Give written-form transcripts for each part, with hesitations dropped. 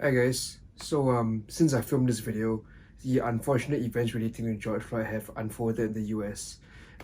Hi guys, since I filmed this video, the unfortunate events relating to George Floyd have unfolded in the US,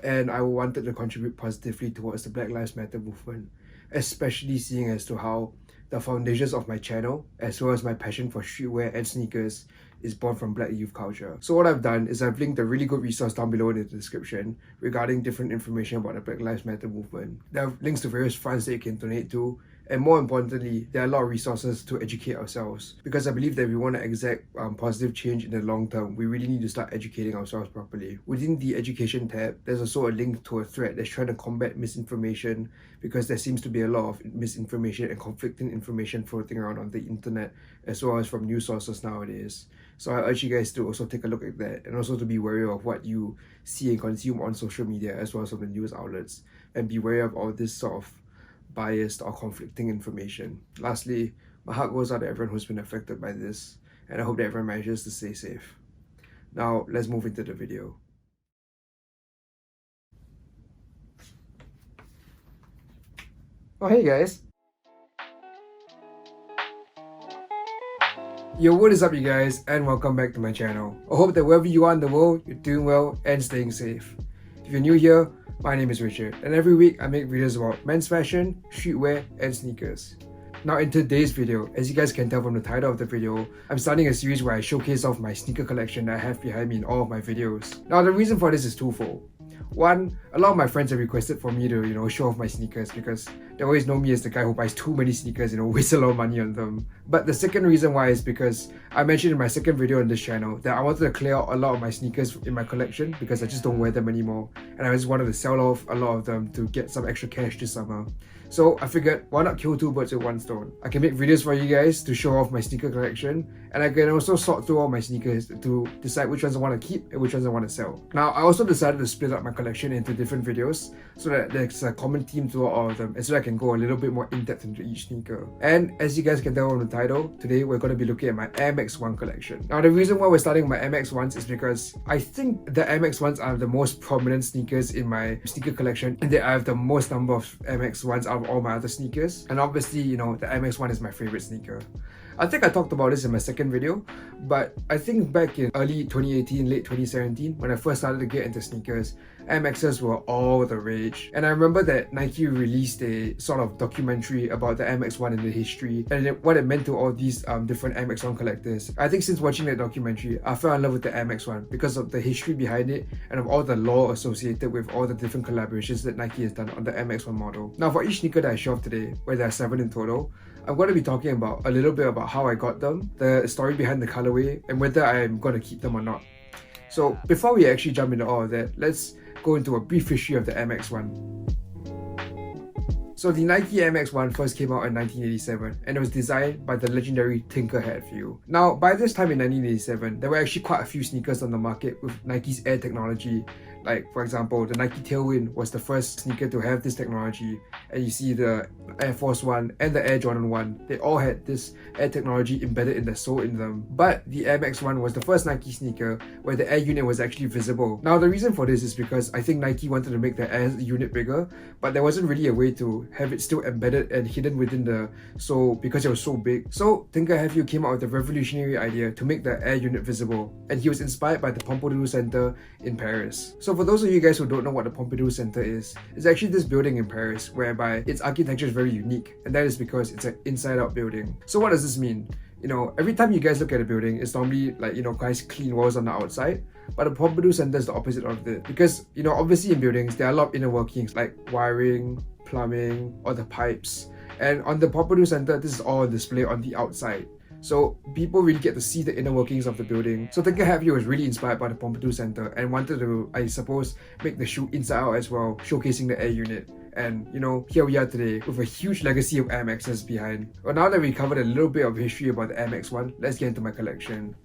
and I wanted to contribute positively towards the Black Lives Matter movement, especially seeing as to how the foundations of my channel, as well as my passion for streetwear and sneakers, is born from Black youth culture. So what I've done is I've linked a really good resource down below in the description regarding different information about the Black Lives Matter movement. There are links to various funds that you can donate to, and more importantly, there are a lot of resources to educate ourselves. Because I believe that if we want to exact positive change in the long term, we really need to start educating ourselves properly. Within the education tab, there's also a link to a thread that's trying to combat misinformation, because there seems to be a lot of misinformation and conflicting information floating around on the internet, as well as from news sources nowadays. So I urge you guys to also take a look at that, and also to be wary of what you see and consume on social media, as well as on the news outlets, and be wary of all this sort of biased or conflicting information. Lastly, my heart goes out to everyone who's been affected by this, and I hope that everyone manages to stay safe. Now, let's move into the video. Oh, hey guys! Yo, what is up you guys, and welcome back to my channel. I hope that wherever you are in the world, you're doing well and staying safe. If you're new here, my name is Richard, and every week I make videos about men's fashion, streetwear, and sneakers. Now in today's video, as you guys can tell from the title of the video, I'm starting a series where I showcase off my sneaker collection that I have behind me in all of my videos. Now the reason for this is twofold. One, a lot of my friends have requested for me to, show off my sneakers because they always know me as the guy who buys too many sneakers, wastes a lot of money on them. But the second reason why is because I mentioned in my second video on this channel that I wanted to clear out a lot of my sneakers in my collection because I just don't wear them anymore, and I just wanted to sell off a lot of them to get some extra cash this summer. So I figured, why not kill two birds with one stone? I can make videos for you guys to show off my sneaker collection, and I can also sort through all my sneakers to decide which ones I want to keep and which ones I want to sell. Now, I also decided to split up my collection into different videos so that there's a common theme to all of them, and so I can go a little bit more in-depth into each sneaker. And as you guys can tell from the title, today we're going to be looking at my Air Max 1 collection. Now, the reason why we're starting with my Air Max 1s is because I think the Air Max 1s are the most prominent sneakers in my sneaker collection, and that I have the most number of Air Max 1s out of all my other sneakers. And obviously, the Air Max 1 is my favorite sneaker. I think I talked about this in my second video, but I think back in early 2018, late 2017, when I first started to get into sneakers, Air Maxes were all the rage. And I remember that Nike released a sort of documentary about the Air Max 1 and the history, and what it meant to all these different Air Max 1 collectors. I think since watching that documentary, I fell in love with the Air Max 1 because of the history behind it and of all the lore associated with all the different collaborations that Nike has done on the Air Max 1 model. Now, for each sneaker that I show off today, where there are 7 in total, I'm going to be talking about a little bit about how I got them, the story behind the colorway, and whether I'm going to keep them or not. So before we actually jump into all of that, let's go into a brief history of the Air Max 1. So the Nike Air Max 1 first came out in 1987, and it was designed by the legendary Tinker Hatfield. Now, by this time in 1987, there were actually quite a few sneakers on the market with Nike's Air technology. Like, for example, the Nike Tailwind was the first sneaker to have this technology, and you see the Air Force 1 and the Air Jordan 1, they all had this Air technology embedded in the sole in them. But the Air Max 1 was the first Nike sneaker where the Air unit was actually visible. Now, the reason for this is because I think Nike wanted to make the Air unit bigger, but there wasn't really a way to have it still embedded and hidden within the sole because it was so big. So Tinker Hatfield came out with a revolutionary idea to make the Air unit visible, and he was inspired by the Pompidou Center in Paris. So for those of you guys who don't know what the Pompidou Center is, it's actually this building in Paris whereby its architecture is very unique, and that is because it's an inside-out building. So what does this mean? Every time you guys look at a building, it's normally like, nice clean walls on the outside, but the Pompidou Center is the opposite of it. Because, obviously in buildings, there are a lot of inner workings like wiring, plumbing, or the pipes. And on the Pompidou Center, this is all on display on the outside. So people really get to see the inner workings of the building. So Tinker Hatfield was really inspired by the Pompidou Center and wanted to, I suppose, make the shoe inside out as well, showcasing the Air unit. And here we are today with a huge legacy of Air Maxes behind. Well, now that we covered a little bit of history about the Air Max 1, let's get into my collection.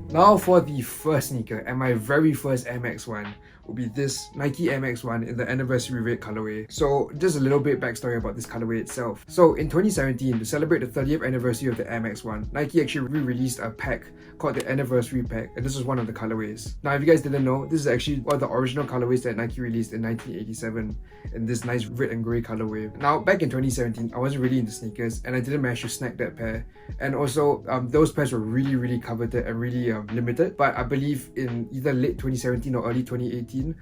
Now for the first sneaker, and my very first Air Max 1, will be this Nike MX1 in the Anniversary Red colorway. So just a little bit backstory about this colorway itself. So in 2017, to celebrate the 30th anniversary of the MX1, Nike actually re-released a pack called the Anniversary Pack, and this was one of the colorways. Now if you guys didn't know, this is actually one of the original colorways that Nike released in 1987 in this nice red and grey colorway. Now back in 2017, I wasn't really into sneakers and I didn't manage to snag that pair, and also those pairs were really coveted and really limited, but I believe in either late 2017 or early 2018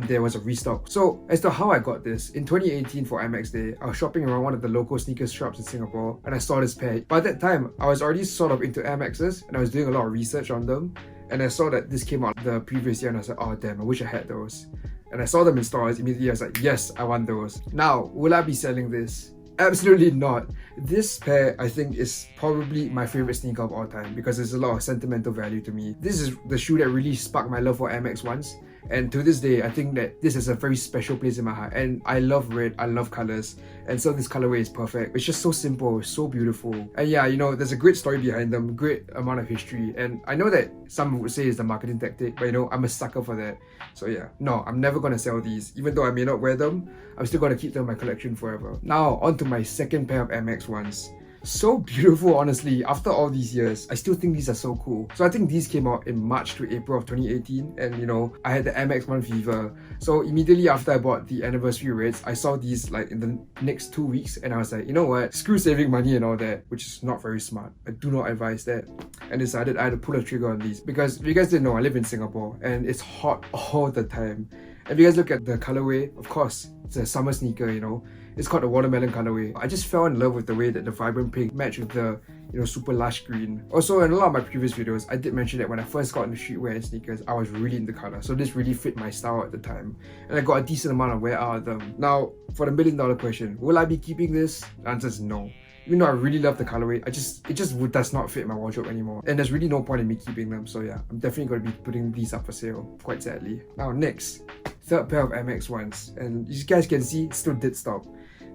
there was a restock. So as to how I got this, in 2018 for MX Day, I was shopping around one of the local sneakers shops in Singapore and I saw this pair. By that time, I was already sort of into MXs and I was doing a lot of research on them, and I saw that this came out the previous year and I was like, oh damn, I wish I had those. And I saw them in stores. Immediately I was like, yes, I want those. Now, will I be selling this? Absolutely not. This pair, I think, is probably my favorite sneaker of all time because there's a lot of sentimental value to me. This is the shoe that really sparked my love for MX1s, and to this day, I think that this has a very special place in my heart. And I love red, I love colors, and so this colorway is perfect. It's just so simple, so beautiful. And yeah, you know, there's a great story behind them, great amount of history, and I know that some would say it's the marketing tactic, but you know, I'm a sucker for that. So yeah, no, I'm never gonna sell these. Even though I may not wear them, I'm still gonna keep them in my collection forever. Now, on to my second pair of MX1s. So beautiful, honestly. After all these years, I still think these are so cool. So I think these came out in March to April of 2018, and you know, I had the MX1 fever. So immediately after I bought the Anniversary Reds, I saw these like in the next 2 weeks, and I was like, you know what, screw saving money and all that, which is not very smart. I do not advise that, and decided I had to pull a trigger on these because if you guys didn't know, I live in Singapore and it's hot all the time. If you guys look at the colorway, of course, it's a summer sneaker, you know. It's called the watermelon colorway. I just fell in love with the way that the vibrant pink matched with the, you know, super lush green. Also, in a lot of my previous videos, I did mention that when I first got into streetwear and sneakers, I was really into color. So this really fit my style at the time. And I got a decent amount of wear out of them. Now, for the $1 million question, will I be keeping this? The answer is no. Even though I really love the colorway, it just does not fit my wardrobe anymore. And there's really no point in me keeping them. So yeah, I'm definitely going to be putting these up for sale, quite sadly. Now next, third pair of MX1s. And you guys can see, it's still did stop.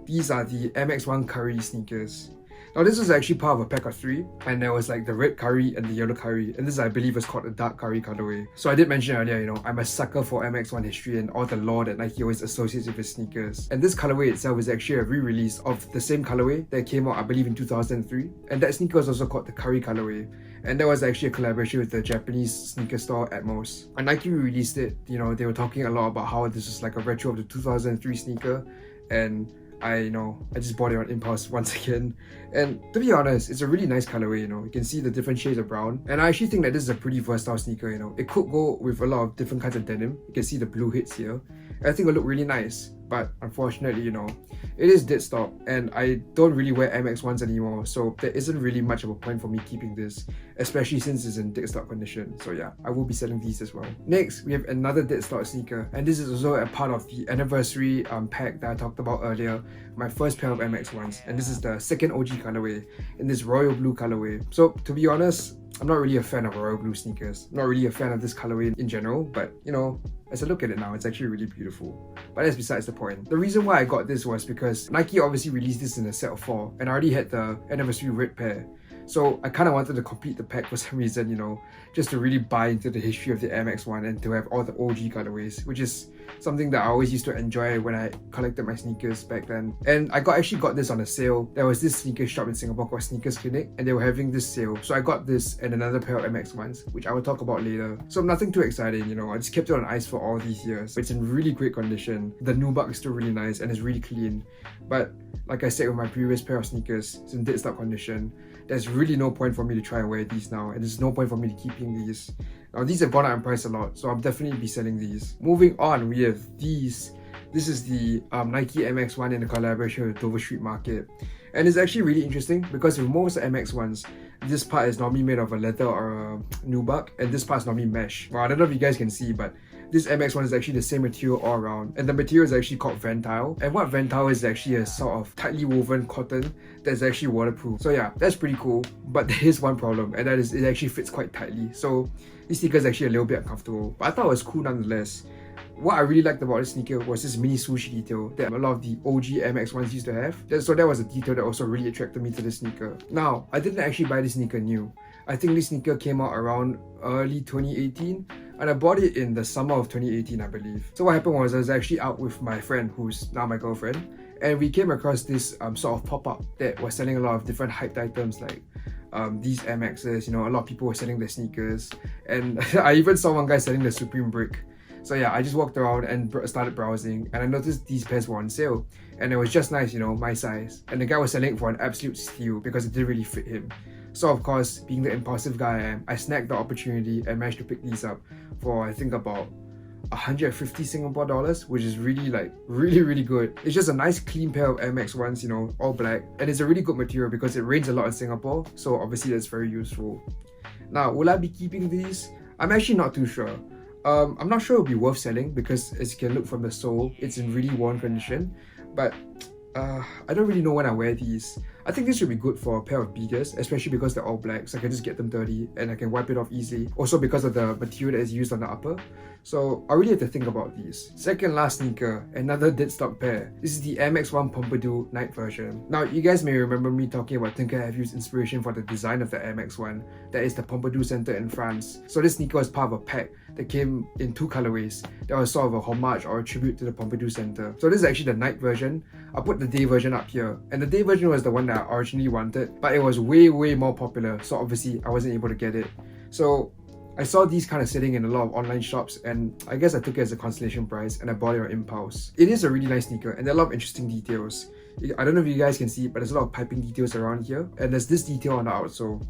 These are the MX1 Curry sneakers. Now this was actually part of a pack of 3, and there was like the red curry and the yellow curry, and this I believe is called the dark curry colorway. So I did mention earlier, you know, I'm a sucker for MX1 history and all the lore that Nike always associates with his sneakers. And this colorway itself is actually a re-release of the same colorway that came out, I believe, in 2003. And that sneaker was also called the Curry colorway. And that was actually a collaboration with the Japanese sneaker store Atmos. When Nike released it, you know, they were talking a lot about how this is like a retro of the 2003 sneaker, and I just bought it on impulse once again. And to be honest, it's a really nice colorway, you know. You can see the different shades of brown. And I actually think that this is a pretty versatile sneaker, you know. It could go with a lot of different kinds of denim. You can see the blue hits here. And I think it'll look really nice. But unfortunately, you know, it is dead stock, and I don't really wear MX1s anymore, so there isn't really much of a point for me keeping this, especially since it's in dead stock condition. So yeah, I will be selling these as well. Next, we have another dead stock sneaker, and this is also a part of the Anniversary pack that I talked about earlier, my first pair of MX1s, and this is the second OG colorway in this royal blue colorway. So to be honest, I'm not really a fan of royal blue sneakers. I'm not really a fan of this colorway in general, but you know, as I look at it now, it's actually really beautiful. But that's besides the point. The reason why I got this was because Nike obviously released this in a set of 4, and I already had the Anniversary Red pair. So I kind of wanted to complete the pack for some reason, you know, just to really buy into the history of the MX1 and to have all the OG colorways, which is something that I always used to enjoy when I collected my sneakers back then. And I actually got this on a sale. There was this sneaker shop in Singapore called Sneakers Clinic, and they were having this sale. So I got this and another pair of MX1s, which I will talk about later. So nothing too exciting, you know, I just kept it on ice for all these years. It's in really great condition. The nubuck is still really nice and it's really clean. But like I said with my previous pair of sneakers, it's in dead stock condition. There's really no point for me to try and wear these now, and there's no point for me to keeping these. Now these have gone up in price a lot, so I'll definitely be selling these. Moving on, we have these. This is the Nike MX1 in a collaboration with Dover Street Market. And it's actually really interesting because with most MX1s, this part is normally made of a leather or a nubuck, and this part is normally mesh. Well, I don't know if you guys can see, but this MX1 is actually the same material all around, and the material is actually called Ventile. And what Ventile is actually a sort of tightly woven cotton that's actually waterproof. So yeah, that's pretty cool, but there is one problem, and that is it actually fits quite tightly. So this sneaker is actually a little bit uncomfortable, but I thought it was cool nonetheless. what I really liked about this sneaker was this mini swoosh detail that a lot of the OG Air Max ones used to have. So that was a detail that also really attracted me to this sneaker. Now, I didn't actually buy this sneaker new. I think this sneaker came out around early 2018 and I bought it in the summer of 2018, I believe. So what happened was I was actually out with my friend who's now my girlfriend, and we came across this sort of pop-up that was selling a lot of different hyped items like these Air Maxes, you know, a lot of people were selling their sneakers, and I even saw one guy selling the Supreme Brick. So yeah, I just walked around and started browsing, and I noticed these pairs were on sale, and it was just nice, you know, my size. And the guy was selling it for an absolute steal because it didn't really fit him. So of course, being the impulsive guy I am, I snagged the opportunity and managed to pick these up for I think about 150 Singapore dollars, which is really really good. It's just a nice clean pair of Air Max ones, you know, all black, and it's a really good material because it rains a lot in Singapore, so obviously that's very useful. Now, will I be keeping these? I'm actually not too sure. I'm not sure it'll be worth selling because as you can look from the sole, it's in really worn condition, but I don't really know when I wear these. I think this should be good for a pair of beagers, especially because they're all black, so I can just get them dirty and I can wipe it off easily. Also because of the material that is used on the upper. So I really have to think about these. Second last sneaker, another dead stock pair. This is the Air Max 1 Pompidou Night version. Now you guys may remember me talking about Tinker Hatfield's inspiration for the design of the Air Max 1. That is the Pompidou Center in France. So this sneaker was part of a pack that came in 2 colorways. That was sort of a homage or a tribute to the Pompidou Center. So this is actually the night version. I'll put the day version up here. And the day version was the one that I originally wanted, but it was way more popular, so obviously I wasn't able to get it. So I saw these kind of sitting in a lot of online shops, and I guess I took it as a consolation prize and I bought it on impulse. It is a really nice sneaker and there are a lot of interesting details. I don't know if you guys can see it, but there's a lot of piping details around here, and there's this detail on the outsole.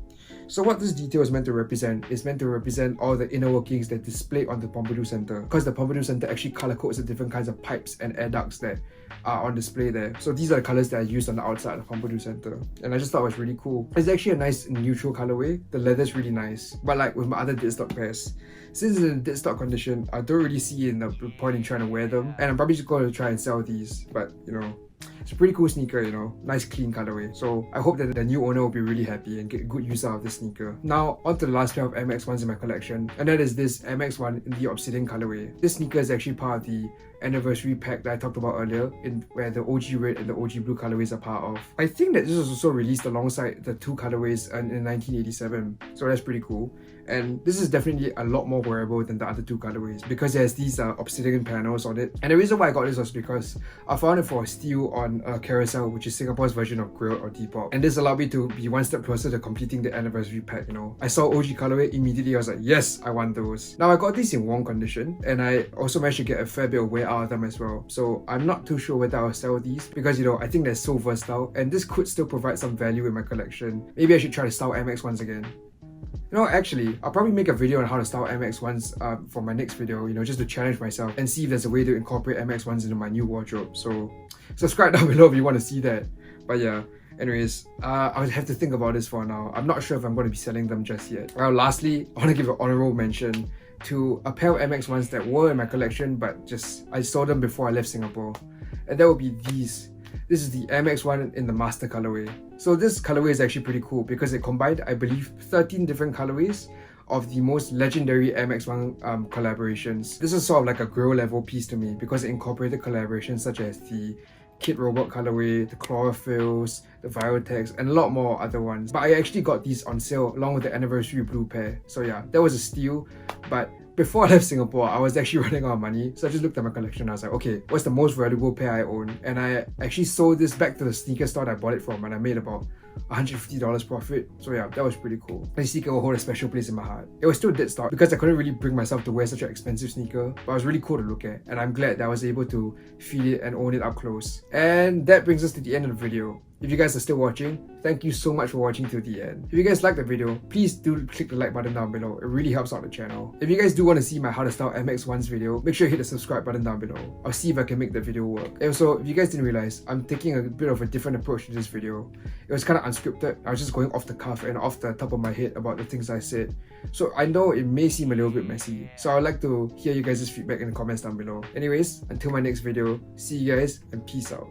So what this detail is meant to represent is meant to represent all the inner workings that display on the Pompidou Center, because the Pompidou Center actually color codes the different kinds of pipes and air ducts that are on display there. So these are the colors that are used on the outside of the Pompidou Center, and I just thought it was really cool. It's actually a nice neutral colorway. The leather is really nice, but like with my other dead stock pairs, since it's in dead stock condition, I don't really see the point in trying to wear them, and I'm probably just going to try and sell these. But you know, it's a pretty cool sneaker, you know, nice clean colorway. So I hope that the new owner will be really happy and get good use out of this sneaker. Now on to the last pair of Air Max 1s in my collection, and that is this Air Max 1 in the Obsidian colorway. This sneaker is actually part of the Anniversary pack that I talked about earlier, where the OG red and the OG blue colorways are part of. I think that this was also released alongside the 2 colorways in 1987, so that's pretty cool. And this is definitely a lot more wearable than the other 2 colorways because it has these obsidian panels on it. And the reason why I got this was because I found it for a steal on Carousel, which is Singapore's version of Grilled or Depop. And this allowed me to be one step closer to completing the Anniversary pack, you know. I saw OG colorway, immediately I was like, yes, I want those. Now I got these in worn condition, and I also managed to get a fair bit of wear out of them as well. So I'm not too sure whether I'll sell these because, you know, I think they're so versatile and this could still provide some value in my collection. Maybe I should try to style Air Max 1s again. You know, actually, I'll probably make a video on how to style Air Max 1s for my next video, you know, just to challenge myself and see if there's a way to incorporate Air Max 1s into my new wardrobe. So subscribe down below if you want to see that. But yeah, anyways, I'll have to think about this for now. I'm not sure if I'm going to be selling them just yet. Well, lastly, I want to give an honorable mention to a pair of Air Max 1s that were in my collection, but just I saw them before I left Singapore. And that would be these. This is the Air Max 1 in the Master Colourway. So this colourway is actually pretty cool because it combined, I believe, 13 different colourways of the most legendary Air Max 1 collaborations. This is sort of like a grow level piece to me because it incorporated collaborations such as the Kid Robot colorway, the Chlorophylls, the Virotex, and a lot more other ones. But I actually got these on sale along with the Anniversary blue pair. So yeah, that was a steal. But before I left Singapore, I was actually running out of money. So I just looked at my collection and I was like, okay, what's the most valuable pair I own? And I actually sold this back to the sneaker store that I bought it from, and I made about $150 profit. So yeah, that was pretty cool. This sneaker will hold a special place in my heart. It was still dead stock because I couldn't really bring myself to wear such an expensive sneaker, but it was really cool to look at, and I'm glad that I was able to feel it and own it up close. And that brings us to the end of the video. If you guys are still watching, thank you so much for watching till the end. If you guys like the video, please do click the like button down below. It really helps out the channel. If you guys do want to see my how to style Air Max 1s video, make sure you hit the subscribe button down below. I'll see if I can make the video work. And also, if you guys didn't realize, I'm taking a bit of a different approach to this video. It was kind of unscripted. I was just going off the cuff and off the top of my head about the things I said. So I know it may seem a little bit messy. So I'd like to hear you guys' feedback in the comments down below. Anyways, until my next video, see you guys and peace out.